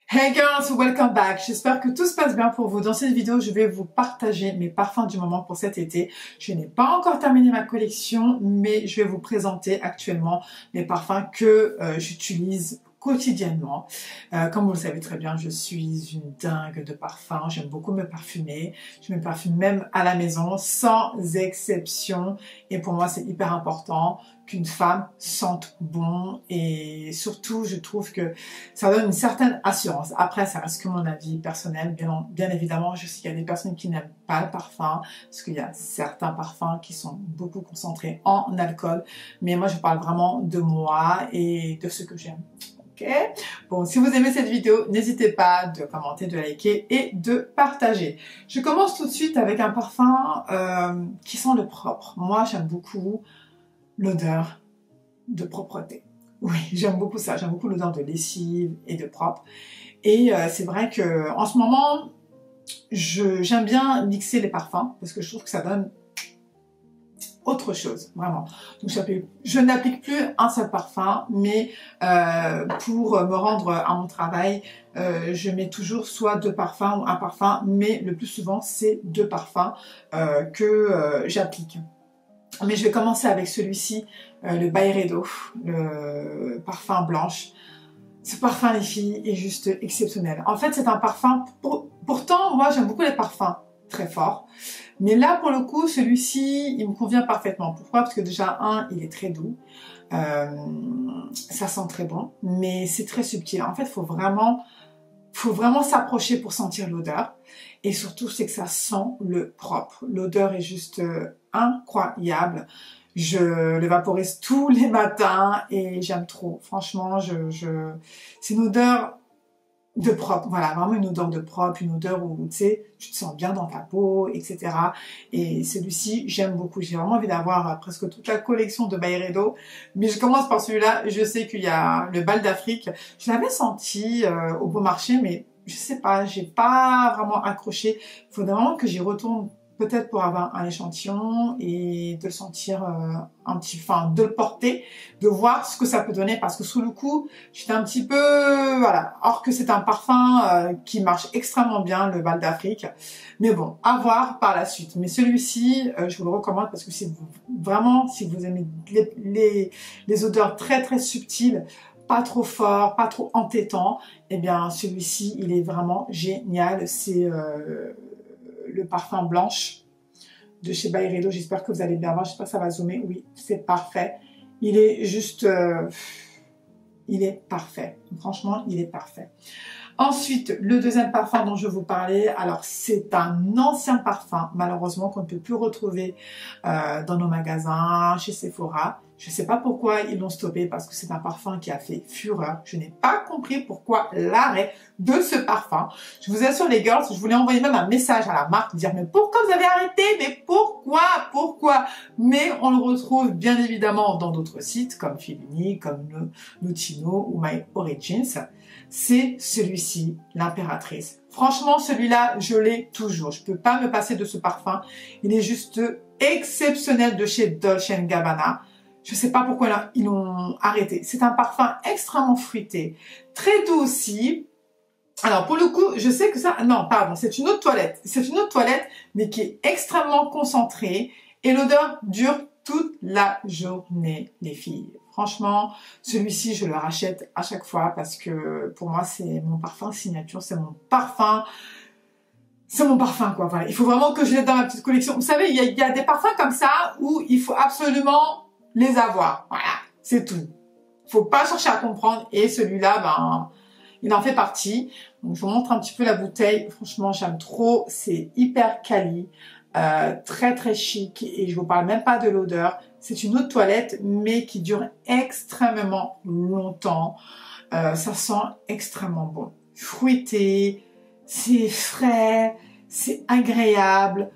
Hey girls, welcome back. J'espère que tout se passe bien pour vous. Dans cette vidéo, je vais vous partager mes parfums du moment pour cet été. Je n'ai pas encore terminé ma collection, mais je vais vous présenter actuellement les parfums que j'utilise quotidiennement. Comme vous le savez très bien, je suis une dingue de parfums. J'aime beaucoup me parfumer. Je me parfume même à la maison, sans exception. Et pour moi, c'est hyper important qu'une femme sente bon. Et surtout, je trouve que ça donne une certaine assurance. Après, ça reste que mon avis personnel. Bien évidemment, je sais qu'il y a des personnes qui n'aiment pas le parfum, parce qu'il y a certains parfums qui sont beaucoup concentrés en alcool. Mais moi, je parle vraiment de moi et de ce que j'aime. Ok. Bon, si vous aimez cette vidéo, n'hésitez pas de commenter, de liker et de partager. Je commence tout de suite avec un parfum qui sent le propre. Moi, j'aime beaucoup l'odeur de propreté. Oui, j'aime beaucoup ça. J'aime beaucoup l'odeur de lessive et de propre. Et c'est vrai que en ce moment, j'aime bien mixer les parfums parce que je trouve que ça donne autre chose, vraiment. Donc je n'applique plus un seul parfum, mais pour me rendre à mon travail, je mets toujours soit deux parfums ou un parfum, mais le plus souvent, c'est deux parfums que j'applique. Mais je vais commencer avec celui-ci, le Byredo, le parfum blanche. Ce parfum, les filles, est juste exceptionnel. En fait, c'est un parfum... Pourtant, moi, j'aime beaucoup les parfums très forts. Mais là, pour le coup, celui-ci, il me convient parfaitement. Pourquoi? Parce que déjà, il est très doux. Ça sent très bon. Mais c'est très subtil. En fait, il faut vraiment s'approcher pour sentir l'odeur. Et surtout, c'est que ça sent le propre. L'odeur est juste incroyable. Je le vaporise tous les matins et j'aime trop. Franchement, c'est une odeur de propre. Voilà, vraiment une odeur de propre, une odeur où, tu sais, tu te sens bien dans ta peau, etc. Et celui-ci, j'aime beaucoup. J'ai vraiment envie d'avoir presque toute la collection de Byredo. Mais je commence par celui-là. Je sais qu'il y a le bal d'Afrique. Je l'avais senti au beau marché, mais je sais pas, j'ai pas vraiment accroché. Il faudrait vraiment que j'y retourne peut-être pour avoir un échantillon et de le sentir de le porter, de voir ce que ça peut donner, parce que sous le coup, j'étais un petit peu, voilà, or que c'est un parfum qui marche extrêmement bien, le bal d'Afrique, mais bon, à voir par la suite. Mais celui-ci, je vous le recommande parce que si vous aimez les odeurs très très subtiles, pas trop fort, pas trop entêtant, eh bien celui-ci, il est vraiment génial. C'est le parfum blanche de chez Byredo. J'espère que vous allez bien voir. J'espère que ça va zoomer. Oui, c'est parfait. Il est juste... il est parfait. Franchement, il est parfait. Ensuite, le deuxième parfum dont je vais vous parler, alors c'est un ancien parfum, malheureusement, qu'on ne peut plus retrouver dans nos magasins, chez Sephora. Je ne sais pas pourquoi ils l'ont stoppé, parce que c'est un parfum qui a fait fureur. Je n'ai pas compris pourquoi l'arrêt de ce parfum. Je vous assure les girls, je voulais envoyer même un message à la marque, dire mais pourquoi vous avez arrêté? Mais pourquoi? Mais on le retrouve bien évidemment dans d'autres sites comme Filuni, comme Notino ou My Origins. C'est celui-ci, l'impératrice. Franchement, celui-là, je l'ai toujours. Je peux pas me passer de ce parfum. Il est juste exceptionnel de chez Dolce & Gabbana. Je sais pas pourquoi ils l'ont arrêté. C'est un parfum extrêmement fruité, très doux aussi. Alors pour le coup, je sais que ça... Non, pardon, c'est une autre toilette. C'est une autre toilette, mais qui est extrêmement concentrée. Et l'odeur dure toute la journée, les filles. Franchement, celui-ci, je le rachète à chaque fois parce que pour moi, c'est mon parfum signature, c'est mon parfum... C'est mon parfum, quoi. Voilà. Il faut vraiment que je l'aie dans ma petite collection. Vous savez, il y a des parfums comme ça où il faut absolument les avoir. Voilà, c'est tout. Faut pas chercher à comprendre. Et celui-là, ben, il en fait partie. Donc, je vous montre un petit peu la bouteille. Franchement, j'aime trop. C'est hyper quali. Très, très chic. Et je vous parle même pas de l'odeur. C'est une eau de toilette, mais qui dure extrêmement longtemps. Ça sent extrêmement bon. Fruité. C'est frais. C'est agréable.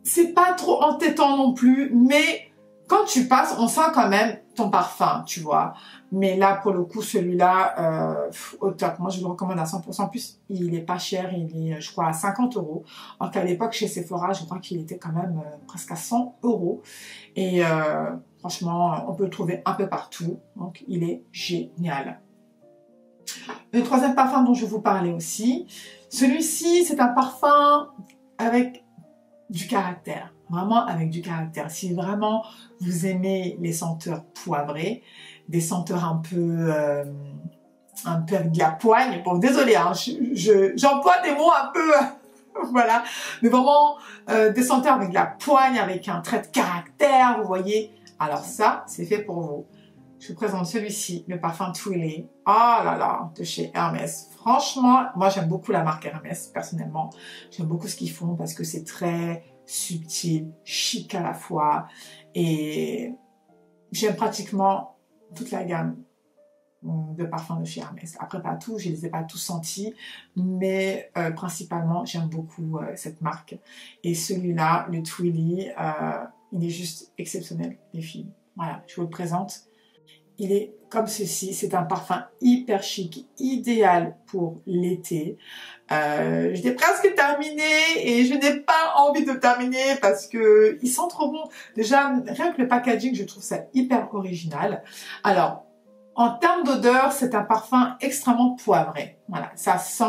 C'est pas trop entêtant non plus, mais quand tu passes, on sent quand même ton parfum, tu vois. Mais là, pour le coup, celui-là, au top. Moi, je le recommande à 100%. En plus, il est pas cher. Il est, je crois, à 50 €. Alors qu'à l'époque, chez Sephora, je crois qu'il était quand même presque à 100 €. Et franchement, on peut le trouver un peu partout. Donc, il est génial. Le troisième parfum dont je vais vous parler aussi, celui-ci, c'est un parfum avec du caractère, vraiment avec du caractère. Si vraiment vous aimez les senteurs poivrées, des senteurs un peu avec de la poigne, bon désolé, hein, j'emploie des mots un peu, voilà, mais vraiment des senteurs avec de la poigne, avec un trait de caractère, vous voyez, alors ça, c'est fait pour vous. Je vous présente celui-ci, le parfum Twilly. Oh là là, de chez Hermès. Franchement, moi j'aime beaucoup la marque Hermès, personnellement. J'aime beaucoup ce qu'ils font parce que c'est très subtil, chic à la fois. Et j'aime pratiquement toute la gamme de parfums de chez Hermès. Après, pas tous, je ne les ai pas tous sentis, mais principalement, j'aime beaucoup cette marque. Et celui-là, le Twilly, il est juste exceptionnel, les filles. Voilà, je vous le présente. Il est comme ceci, c'est un parfum hyper chic, idéal pour l'été. Je l'ai presque terminé et je n'ai pas envie de terminer parce que il sent trop bon. Déjà, rien que le packaging, je trouve ça hyper original. Alors, en termes d'odeur, c'est un parfum extrêmement poivré. Voilà, ça sent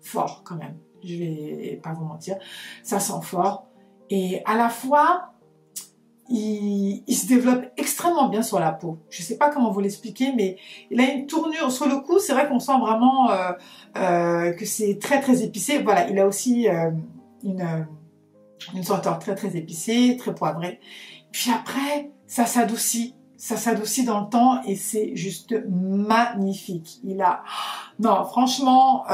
fort quand même. Je vais pas vous mentir, ça sent fort. Et à la fois, il se développe extrêmement bien sur la peau. Je ne sais pas comment vous l'expliquer, mais il a une tournure. Sur le coup, c'est vrai qu'on sent vraiment que c'est très très épicé. Voilà, il a aussi une senteur très très épicée, très poivrée. Puis après, ça s'adoucit. Ça s'adoucit dans le temps et c'est juste magnifique. Il a... Non, franchement,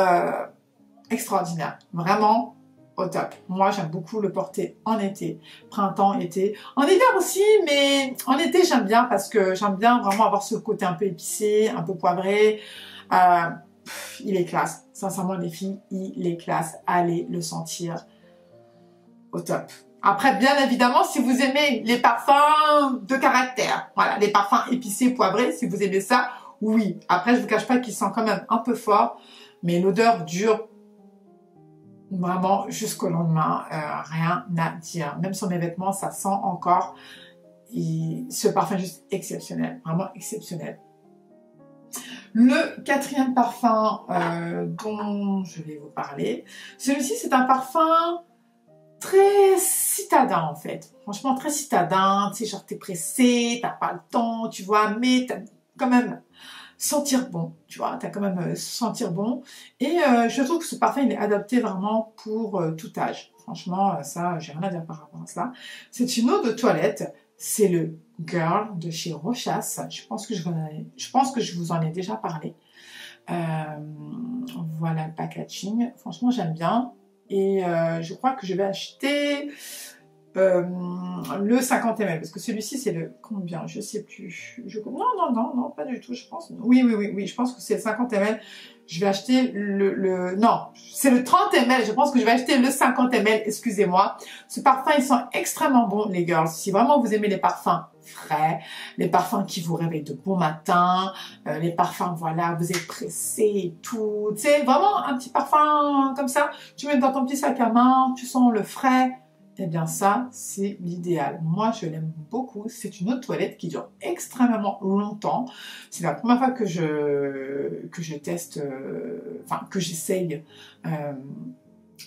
extraordinaire. Vraiment au top. Moi, j'aime beaucoup le porter en été, printemps, été. En hiver aussi, mais en été, j'aime bien parce que j'aime bien vraiment avoir ce côté un peu épicé, un peu poivré. Il est classe. Sincèrement, les filles, il est classe. Allez le sentir au top. Après, bien évidemment, si vous aimez les parfums de caractère, voilà, les parfums épicés, poivrés, si vous aimez ça, oui. Après, je vous cache pas qu'il sent quand même un peu fort, mais l'odeur dure vraiment jusqu'au lendemain, rien à dire. Même sur mes vêtements, ça sent encore. Ce parfum est juste exceptionnel, vraiment exceptionnel. Le quatrième parfum dont je vais vous parler, celui-ci c'est un parfum très citadin en fait. Franchement très citadin, tu sais, genre t'es pressé, t'as pas le temps, tu vois, mais t'as quand même sentir bon, tu vois, t'as quand même sentir bon. Et je trouve que ce parfum, il est adapté vraiment pour tout âge. Franchement, ça, j'ai rien à dire par rapport à cela. C'est une eau de toilette. C'est le Girl de chez Rochas. Je pense que je vous en ai déjà parlé. Voilà le packaging. Franchement, j'aime bien. Et je crois que je vais acheter le 50 ml, parce que celui-ci c'est le combien, je sais plus. Non, pas du tout, je pense. Oui, je pense que c'est le 50 ml. Je vais acheter non, c'est le 30 ml. Je pense que je vais acheter le 50 ml, excusez-moi. Ce parfum, il sent extrêmement bon, les girls. Si vraiment vous aimez les parfums frais, les parfums qui vous réveillent de bon matin, les parfums, voilà, vous êtes pressé et tout. Tu sais, vraiment un petit parfum comme ça, tu mets dans ton petit sac à main, tu sens le frais. Eh bien ça, c'est l'idéal. Moi, je l'aime beaucoup. C'est une eau de toilette qui dure extrêmement longtemps. C'est la première fois que je teste, enfin que j'essaye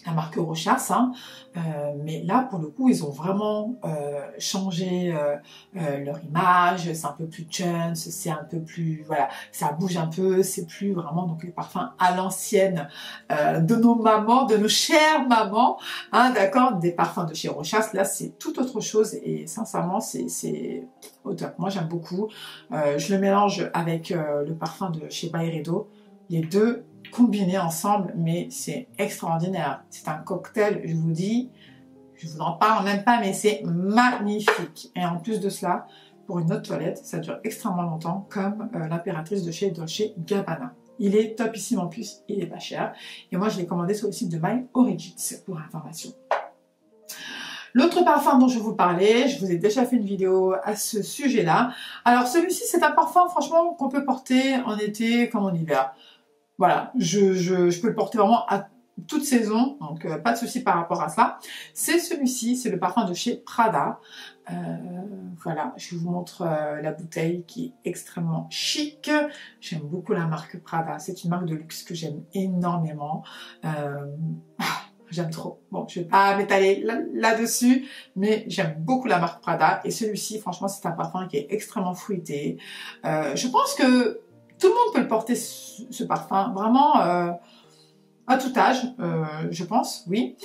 la marque Rochas, hein. Mais là, pour le coup, ils ont vraiment changé leur image. C'est un peu plus jeune, c'est un peu plus, voilà, ça bouge un peu. C'est plus vraiment donc les parfums à l'ancienne de nos mamans, de nos chères mamans, hein, d'accord, des parfums de chez Rochas. Là, c'est tout autre chose et sincèrement, c'est au top. Moi, j'aime beaucoup. Je le mélange avec le parfum de chez Byredo. Les deux combinés ensemble, mais c'est extraordinaire. C'est un cocktail, je vous dis, je vous en parle même pas, mais c'est magnifique. Et en plus de cela, pour une eau de toilette, ça dure extrêmement longtemps, comme l'impératrice de chez Dolce Gabbana. Il est topissime en plus, il est pas cher. Et moi, je l'ai commandé sur le site de My Origins, pour information. L'autre parfum dont je vous parlais, je vous ai déjà fait une vidéo à ce sujet-là. Alors celui-ci, c'est un parfum, franchement, qu'on peut porter en été comme en hiver. Voilà, je peux le porter vraiment à toute saison, donc pas de souci par rapport à ça. C'est celui-ci, c'est le parfum de chez Prada. Voilà, je vous montre la bouteille qui est extrêmement chic. J'aime beaucoup la marque Prada, c'est une marque de luxe que j'aime énormément. J'aime trop. Bon, je vais pas m'étaler là-dessus, mais j'aime beaucoup la marque Prada. Et celui-ci, franchement, c'est un parfum qui est extrêmement fruité. Je pense que tout le monde peut le porter, ce parfum. Vraiment, à tout âge, je pense, oui.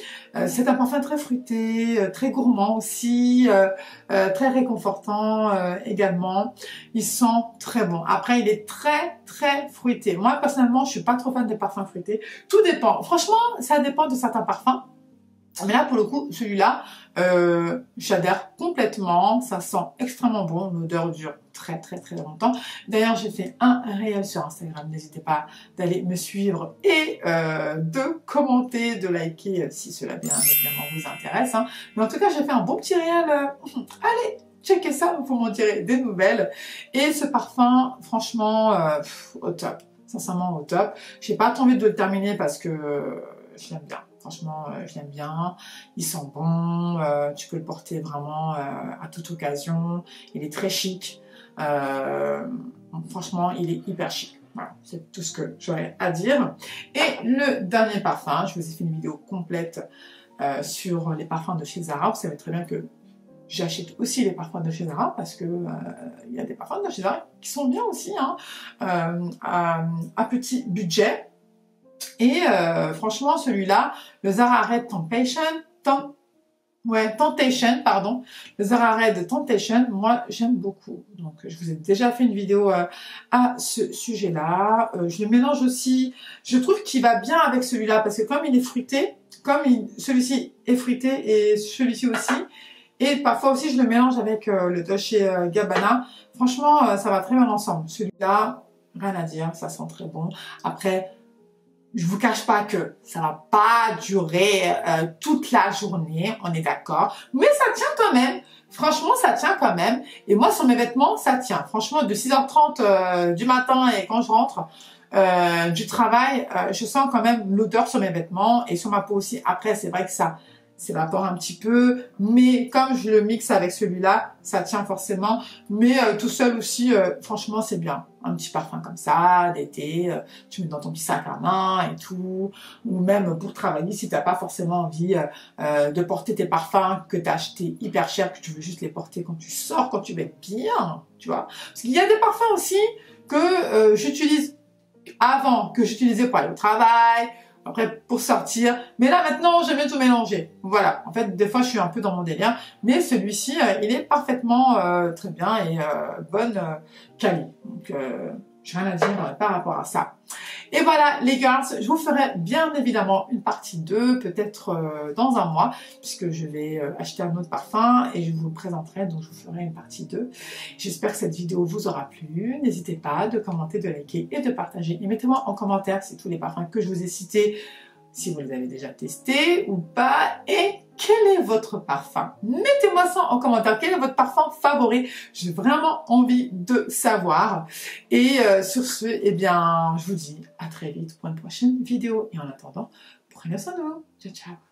C'est un parfum très fruité, très gourmand aussi, très réconfortant également. Il sent très bon. Après, il est très fruité. Moi, personnellement, je suis pas trop fan des parfums fruités. Tout dépend. Franchement, ça dépend de certains parfums. Mais là, pour le coup, celui-là, j'adhère complètement. Ça sent extrêmement bon. L'odeur dure très longtemps. D'ailleurs, j'ai fait un réel sur Instagram. N'hésitez pas d'aller me suivre et de commenter, de liker si cela bien évidemment vous intéresse. Hein. Mais en tout cas, j'ai fait un bon petit réel. Allez, checkez ça, vous m'en direz des nouvelles. Et ce parfum, franchement, au top. Sincèrement, au top. J'ai pas trop envie de le terminer parce que je l'aime bien. Franchement, je l'aime bien. Il sent bon. Tu peux le porter vraiment à toute occasion. Il est très chic. Franchement, il est hyper chic. Voilà, c'est tout ce que j'aurais à dire. Et le dernier parfum, je vous ai fait une vidéo complète sur les parfums de chez Zara. Vous savez très bien que j'achète aussi les parfums de chez Zara parce que il y a des parfums de chez Zara qui sont bien aussi, hein, à petit budget. Et franchement, celui-là, le Zara Red Temptation, pardon. Le Zara Red Temptation, moi, j'aime beaucoup. Donc, je vous ai déjà fait une vidéo à ce sujet-là. Je le mélange aussi. Je trouve qu'il va bien avec celui-là parce que comme il est fruité, celui-ci est fruité et celui-ci aussi. Et parfois aussi, je le mélange avec le Dolce Gabbana. Franchement, ça va très bien ensemble. Celui-là, rien à dire, ça sent très bon. Après, je vous cache pas que ça va pas durer toute la journée, on est d'accord. Mais ça tient quand même. Franchement, ça tient quand même. Et moi, sur mes vêtements, ça tient. Franchement, de 6h30 du matin et quand je rentre du travail, je sens quand même l'odeur sur mes vêtements et sur ma peau aussi. Après, c'est vrai que ça s'évapore un petit peu, mais comme je le mixe avec celui-là, ça tient forcément. Mais tout seul aussi, franchement, c'est bien. Un petit parfum comme ça, d'été, tu mets dans ton petit sac à main et tout. Ou même pour travailler, si t'as pas forcément envie de porter tes parfums que t'as acheté hyper cher, que tu veux juste les porter quand tu sors, quand tu vas être bien, tu vois. Parce qu'il y a des parfums aussi que j'utilise avant, que j'utilisais pour aller au travail, après pour sortir, mais là maintenant j'aime bien tout mélanger. Voilà, en fait des fois je suis un peu dans mon délire, mais celui-ci il est parfaitement très bien et bonne quali. Donc j'ai rien à dire par rapport à ça. Et voilà les girls, je vous ferai bien évidemment une partie 2, peut-être dans un mois, puisque je vais acheter un autre parfum et je vous le présenterai, donc je vous ferai une partie 2. J'espère que cette vidéo vous aura plu. N'hésitez pas de commenter, de liker et de partager. Et mettez-moi en commentaire si tous les parfums que je vous ai cités, si vous les avez déjà testés ou pas, et quel est votre parfum? Mettez-moi ça en commentaire. Quel est votre parfum favori? J'ai vraiment envie de savoir. Et sur ce, eh bien, je vous dis à très vite pour une prochaine vidéo. Et en attendant, prenez soin de vous. Ciao, ciao.